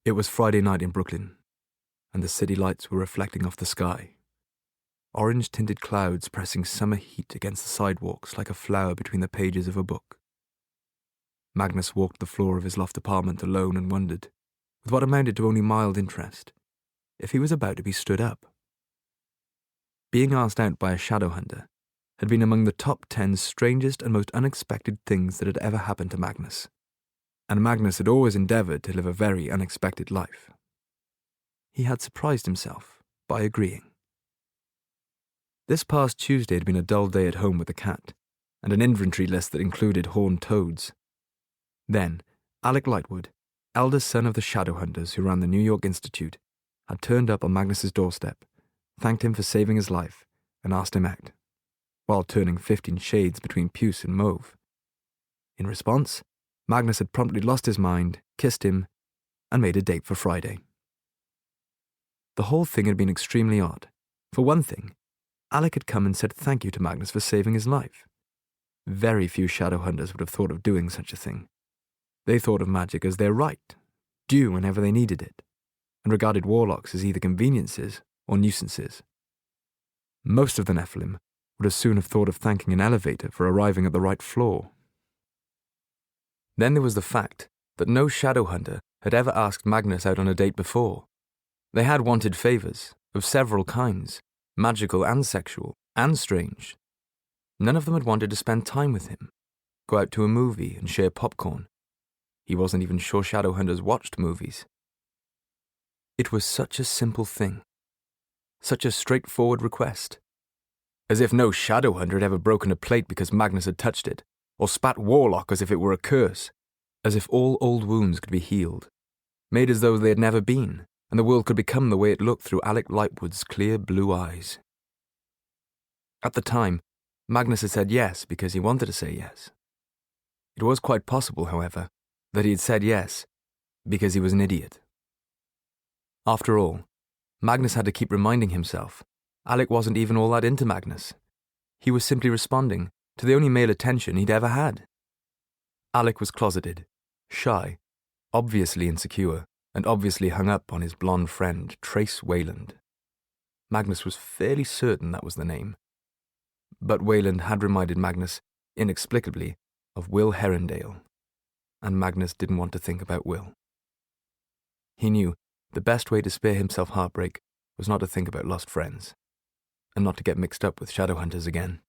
It was Friday night in Brooklyn, and the city lights were reflecting off the sky. Orange-tinted clouds pressing summer heat against the sidewalks like a flower between the pages of a book. Magnus walked the floor of his loft apartment alone and wondered, with what amounted to only mild interest, if he was about to be stood up. Being asked out by a shadow hunter had been among the top 10 strangest and most unexpected things that had ever happened to Magnus, and Magnus had always endeavoured to live a very unexpected life. He had surprised himself by agreeing. This past Tuesday had been a dull day at home with the cat, and an inventory list that included horned toads. Then, Alec Lightwood, eldest son of the shadow hunters who ran the New York Institute, had turned up on Magnus's doorstep, thanked him for saving his life, and asked him out, while turning 15 shades between puce and mauve. In response, Magnus had promptly lost his mind, kissed him, and made a date for Friday. The whole thing had been extremely odd. For one thing, Alec had come and said thank you to Magnus for saving his life. Very few shadow hunters would have thought of doing such a thing. They thought of magic as their right, due whenever they needed it, and regarded warlocks as either conveniences or nuisances. Most of the Nephilim would as soon have thought of thanking an elevator for arriving at the right floor. Then there was the fact that no shadow hunter had ever asked Magnus out on a date before. They had wanted favours, of several kinds, magical and sexual, and strange. None of them had wanted to spend time with him, go out to a movie and share popcorn. He wasn't even sure shadow hunters watched movies. It was such a simple thing, such a straightforward request. As if no shadow hunter had ever broken a plate because Magnus had touched it, or spat warlock as if it were a curse, as if all old wounds could be healed, made as though they had never been, and the world could become the way it looked through Alec Lightwood's clear blue eyes. At the time, Magnus had said yes because he wanted to say yes. It was quite possible, however, that he had said yes because he was an idiot. After all, Magnus had to keep reminding himself Alec wasn't even all that into Magnus. He was simply responding to the only male attention he'd ever had. Alec was closeted, shy, obviously insecure, and obviously hung up on his blonde friend, Trace Wayland. Magnus was fairly certain that was the name. But Wayland had reminded Magnus, inexplicably, of Will Herondale, and Magnus didn't want to think about Will. He knew the best way to spare himself heartbreak was not to think about lost friends, and not to get mixed up with shadow hunters again.